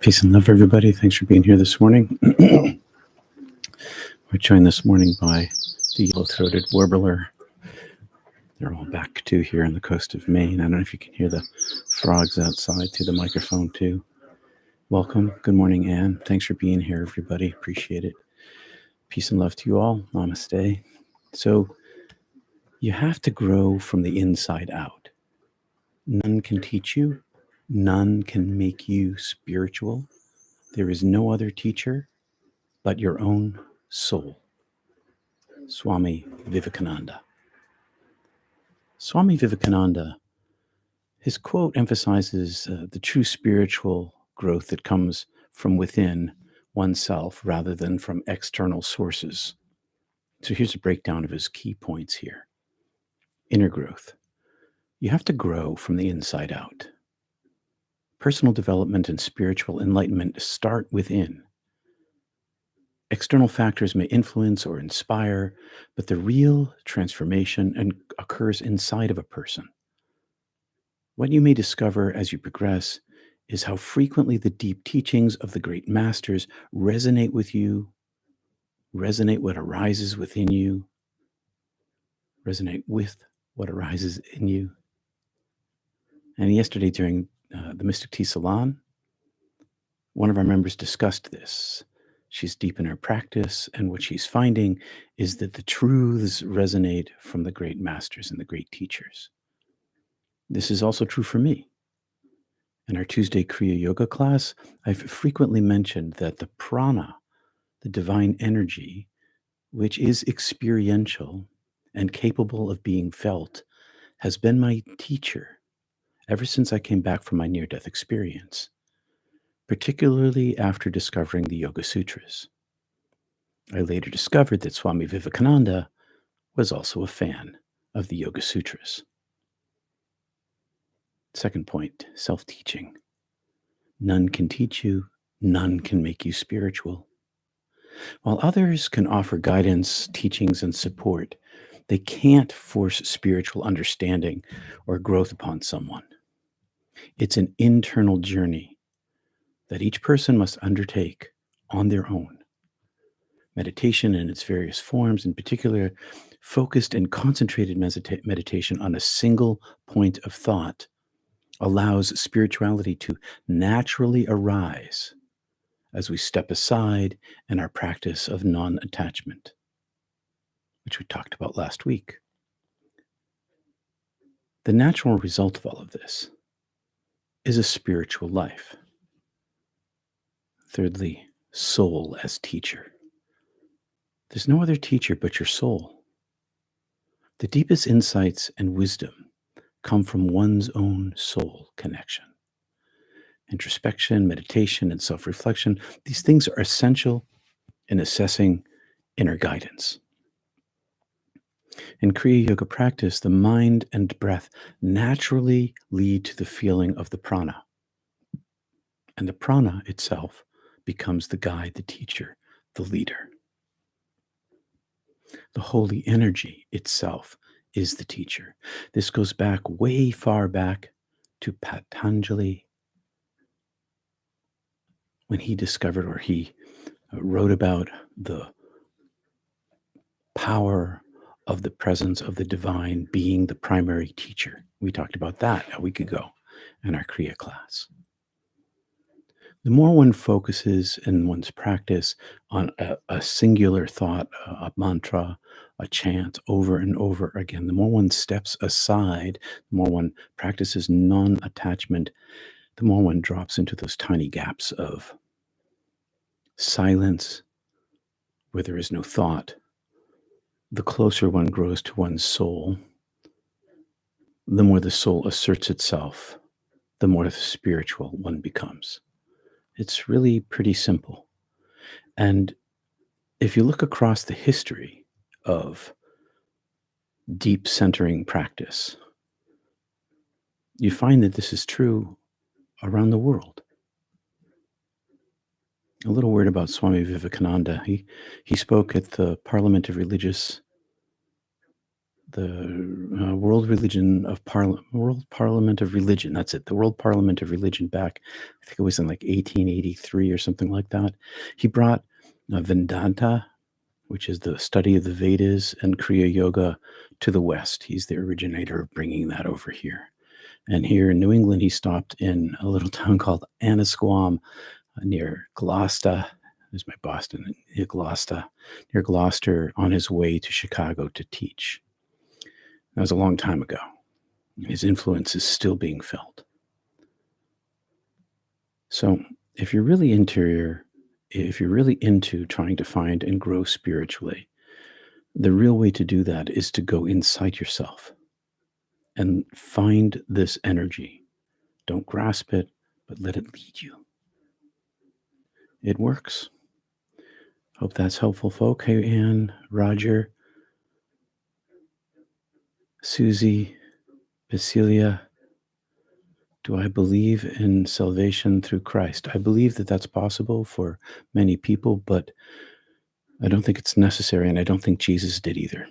Peace and love, everybody. Thanks for being here this morning. We're joined this morning by the yellow-throated warbler. They're all back too here on the coast of Maine. I don't know if you can hear the frogs outside through the microphone too. Welcome. Good morning, Anne. Thanks for being here, everybody. Appreciate it. Peace and love to you all. Namaste. So you have to grow from the inside out. None can teach you. None can make you spiritual. There is no other teacher but your own soul. Swami Vivekananda. Swami Vivekananda, his quote emphasizes the true spiritual growth that comes from within oneself rather than from external sources. So here's a breakdown of his key points here. Inner growth. You have to grow from the inside out. Personal development and spiritual enlightenment start within. External factors may influence or inspire, but the real transformation occurs inside of a person. What you may discover as you progress is how frequently the deep teachings of the great masters resonate with you, resonate what arises within you, resonate with what arises in you. And yesterday during the Mystic Tea Salon, one of our members discussed this. She's deep in her practice, and what she's finding is that the truths resonate from the great masters and the great teachers. This is also true for me. In our Tuesday Kriya Yoga class, I've frequently mentioned that the prana, the divine energy, which is experiential and capable of being felt, has been my teacher ever since I came back from my near-death experience, particularly after discovering the Yoga Sutras. I later discovered that Swami Vivekananda was also a fan of the Yoga Sutras. Second point, self-teaching. None can teach you, none can make you spiritual. While others can offer guidance, teachings, and support, they can't force spiritual understanding or growth upon someone. It's an internal journey that each person must undertake on their own. Meditation in its various forms, in particular, focused and concentrated meditation on a single point of thought, allows spirituality to naturally arise as we step aside in our practice of non-attachment, which we talked about last week. The natural result of all of this is a spiritual life. Thirdly, soul as teacher. There's no other teacher but your soul. The deepest insights and wisdom come from one's own soul connection. Introspection, meditation, and self-reflection, these things are essential in assessing inner guidance. In Kriya Yoga practice, the mind and breath naturally lead to the feeling of the prana. And the prana itself becomes the guide, the teacher, the leader. The holy energy itself is the teacher. This goes back way far back to Patanjali when he discovered, or he wrote about the power of the presence of the divine being the primary teacher. We talked about that a week ago in our Kriya class. The more one focuses in one's practice on a singular thought, a mantra, a chant over and over again, the more one steps aside, the more one practices non-attachment, the more one drops into those tiny gaps of silence where there is no thought. The closer one grows to one's soul, the more the soul asserts itself, the more spiritual one becomes. It's really pretty simple. And if you look across the history of deep centering practice, you find that this is true around the world. A little word about Swami Vivekananda. He spoke at the Parliament of Religious the World Parliament of Religion. That's it. The World Parliament of Religion back, I think it was in like 1883 or something like that. He brought Vedanta, which is the study of the Vedas, and Kriya Yoga to the West. He's the originator of bringing that over here. And here in New England, he stopped in a little town called Annisquam near Gloucester. There's my Boston, near Gloucester, on his way to Chicago to teach. That was a long time ago. His influence is still being felt. So if you're really into trying to find and grow spiritually, the real way to do that is to go inside yourself and find this energy. Don't grasp it, but let it lead you. It works. Hope that's helpful, folk. Hey, Anne, Roger, Susie, Basilia. Do I believe in salvation through Christ? I believe that that's possible for many people, but I don't think it's necessary, and I don't think Jesus did either.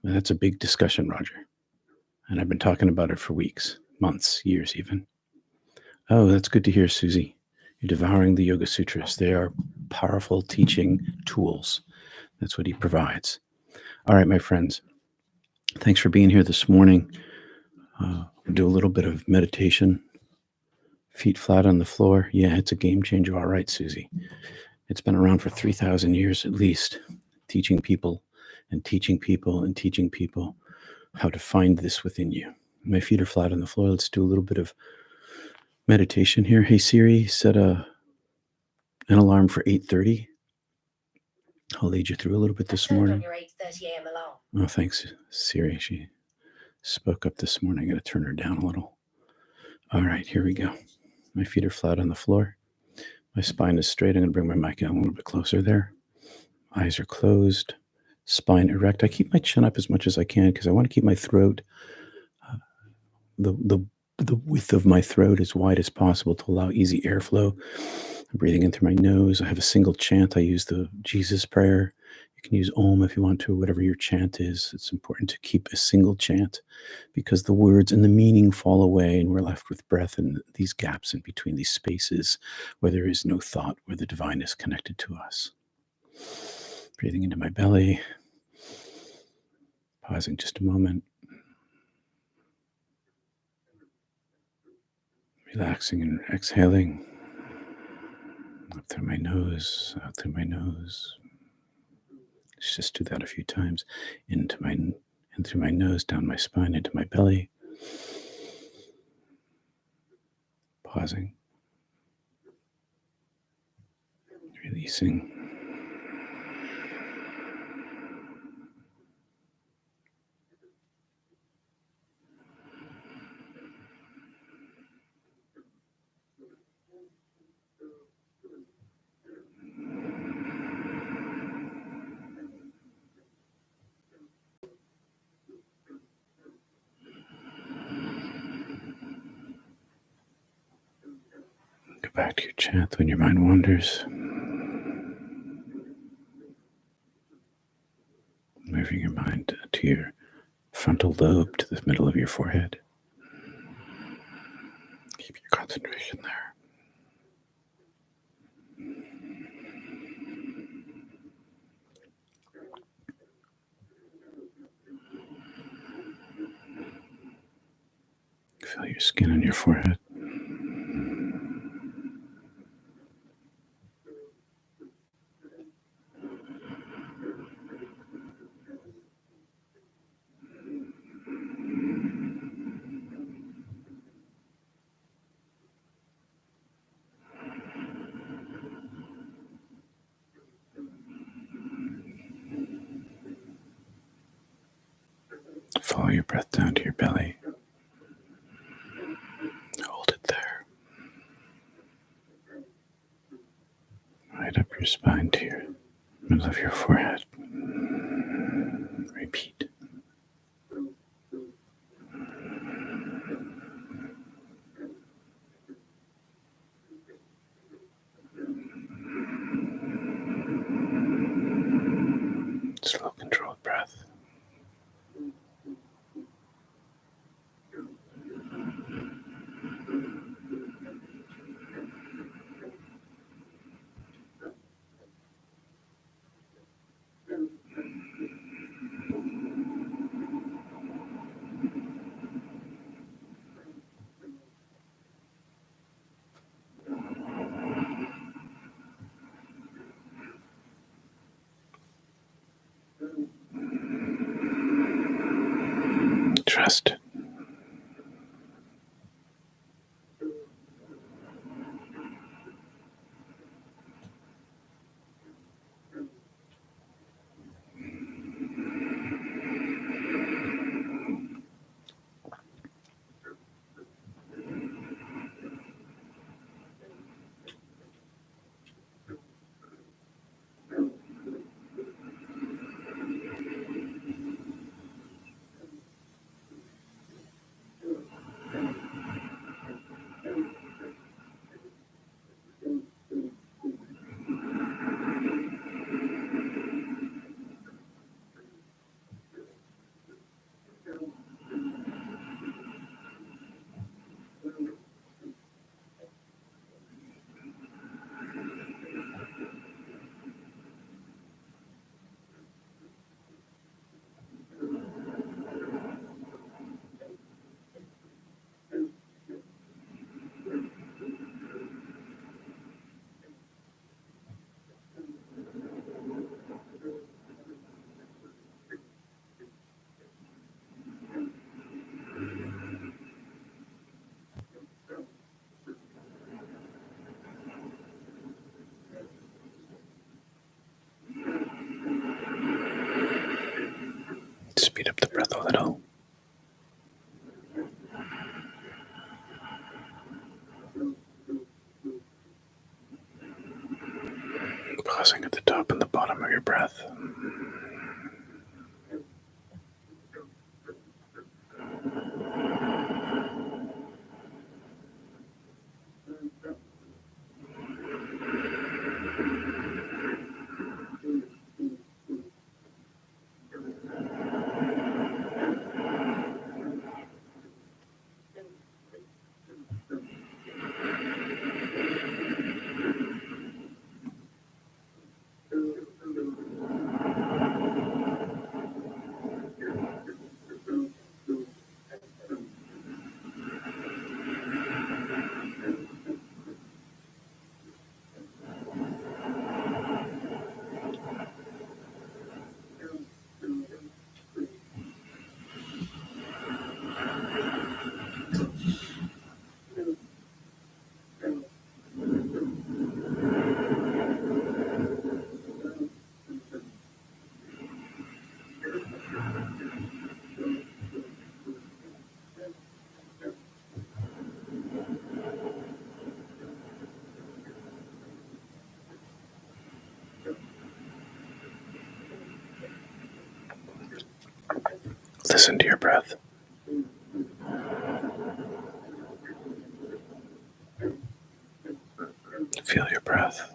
And that's a big discussion, Roger. And I've been talking about it for weeks, months, years even. Oh, that's good to hear, Susie. You're devouring the Yoga Sutras. They are powerful teaching tools. That's what he provides. All right, my friends. Thanks for being here this morning. We'll do a little bit of meditation. Feet flat on the floor. Yeah, it's a game changer. All right, Susie. It's been around for 3,000 years at least, teaching people and teaching people and teaching people how to find this within you. My feet are flat on the floor. Let's do a little bit of meditation here. Hey, Siri, set an alarm for 8:30. I'll lead you through a little bit this morning. Your 8:30 a.m. alarm. Oh, thanks, Siri. She spoke up this morning. I got to turn her down a little. All right, here we go. My feet are flat on the floor. My spine is straight. I'm going to bring my mic in a little bit closer there. Eyes are closed. Spine erect. I keep my chin up as much as I can because I want to keep my throat, the width of my throat as wide as possible to allow easy airflow. I'm breathing in through my nose. I have a single chant. I use the Jesus prayer. You can use Om if you want to, whatever your chant is. It's important to keep a single chant because the words and the meaning fall away and we're left with breath and these gaps in between, these spaces where there is no thought, where the divine is connected to us. Breathing into my belly. Pausing just a moment. Relaxing and exhaling. Up through my nose, out through my nose. Let's just do that a few times. In through my nose, down my spine, into my belly. Pausing. Releasing. Go back to your chant when your mind wanders. Moving your mind to your frontal lobe, to the middle of your forehead. Keep your concentration there. Feel your skin on your forehead. Follow your breath down to your belly. Hold it there. Right up your spine to your middle of your forehead. Repeat. Slow, controlled breath. a little. Pausing at the top and the bottom of your breath. Listen to your breath. Feel your breath.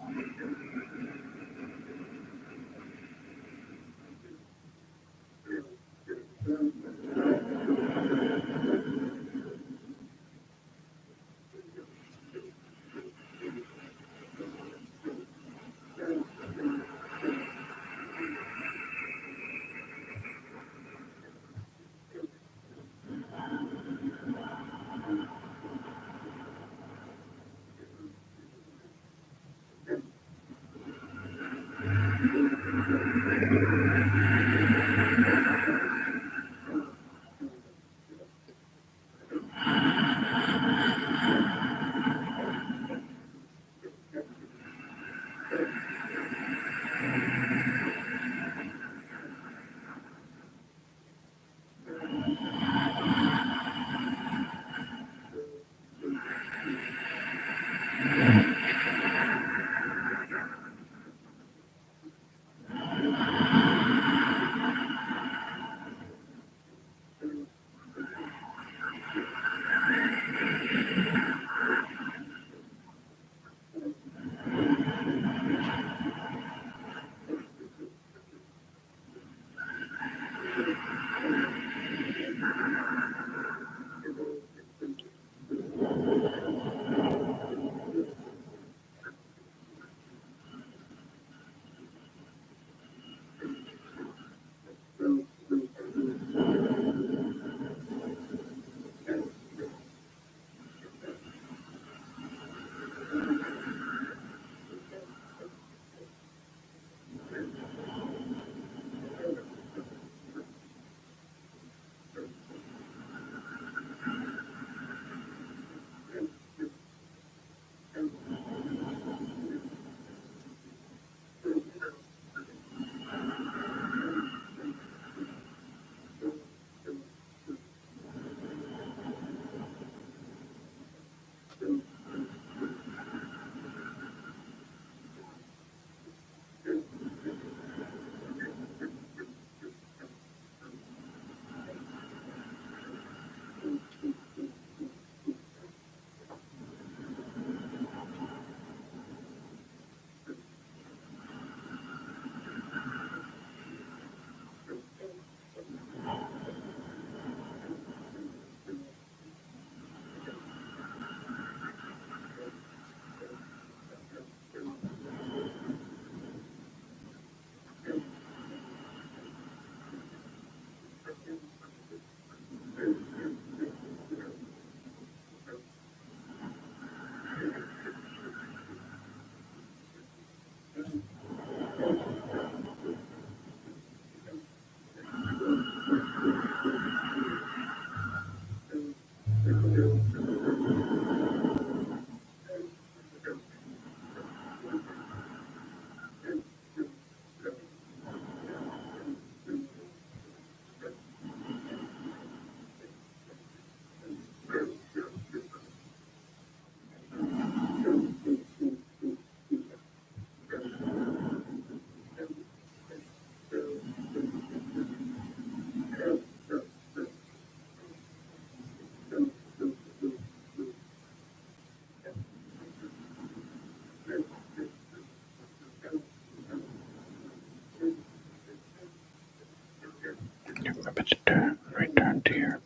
Return to your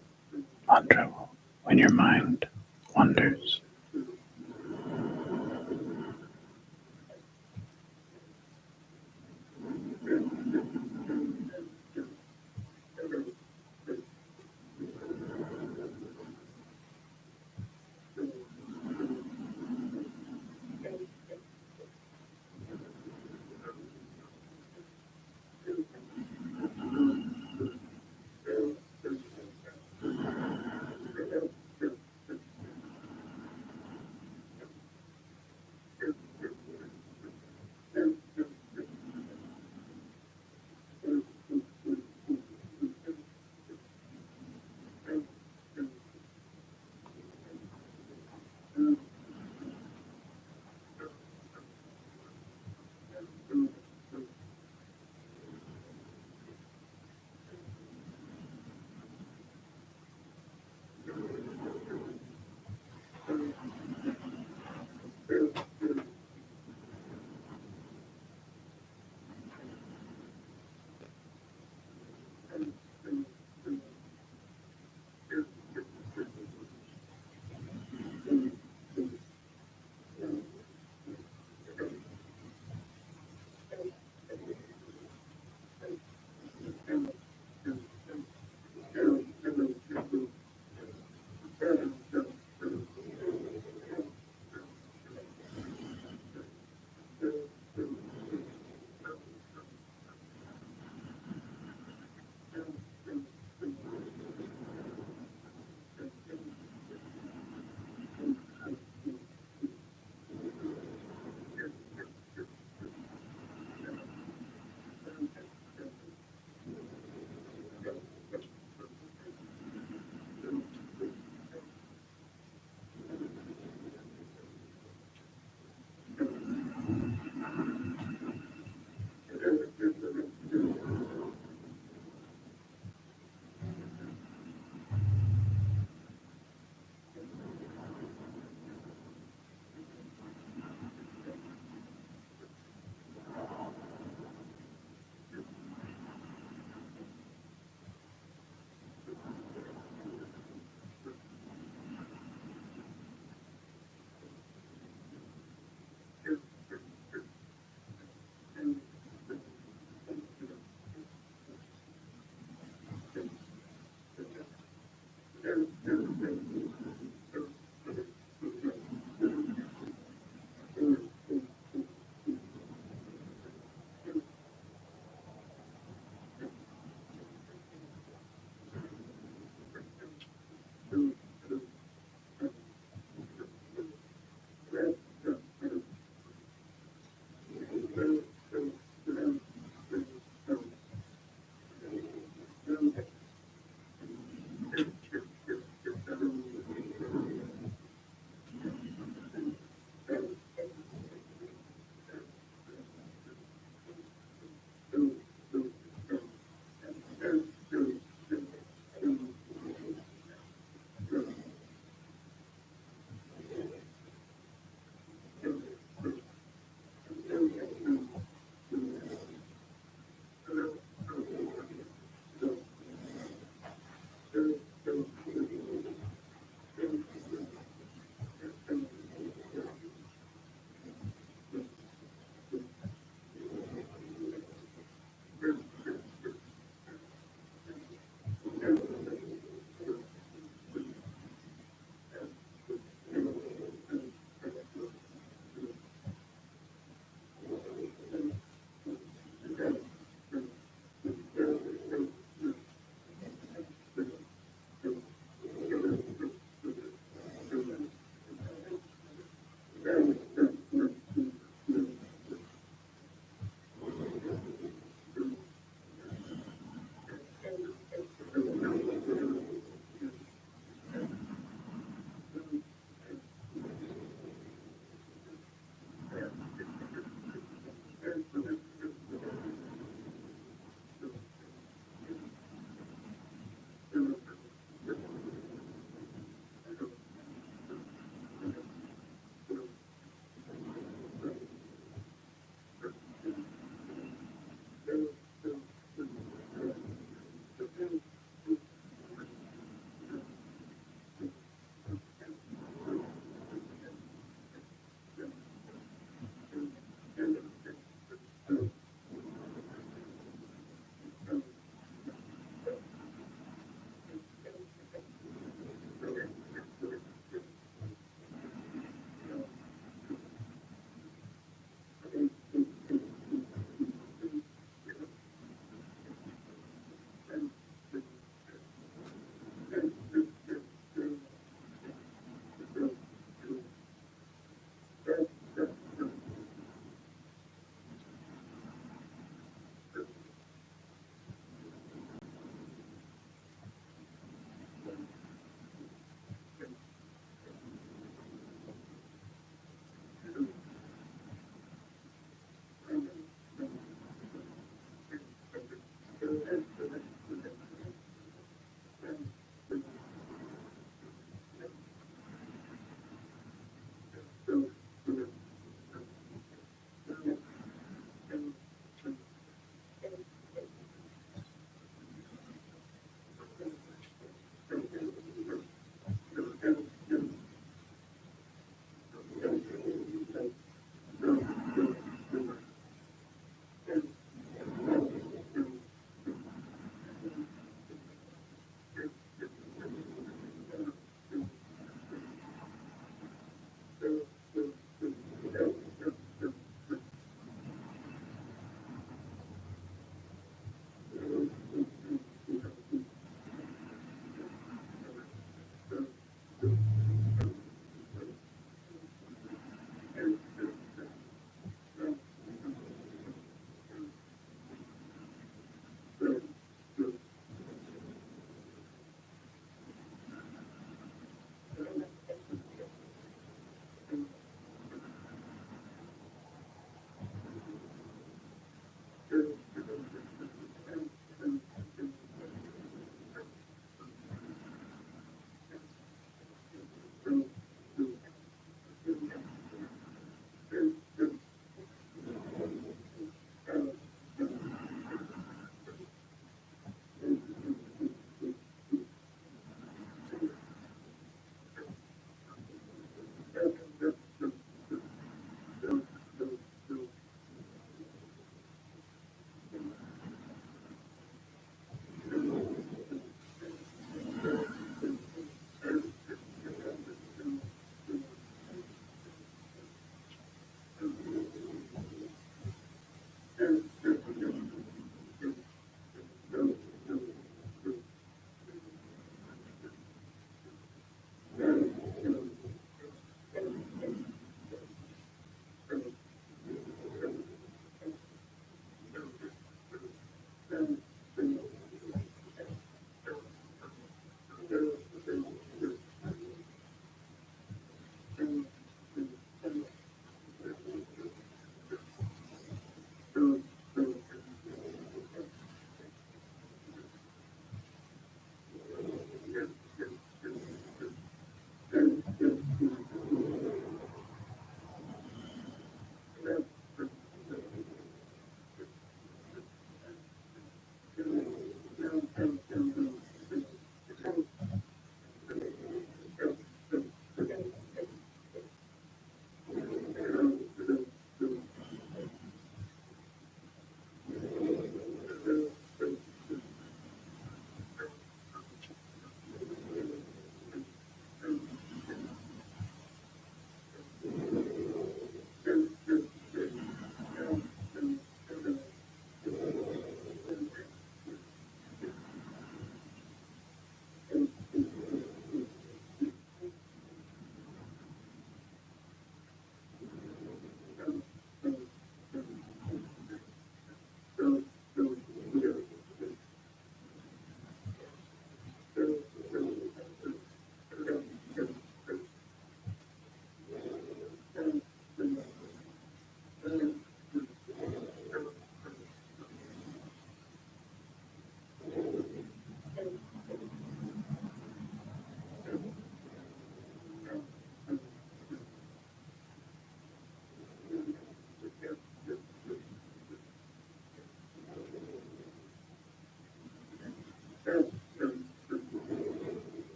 mantra when your mind wanders.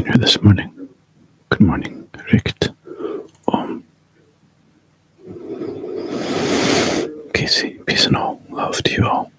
being here this morning. Good morning, Richt. Casey, peace and all. Love to you all.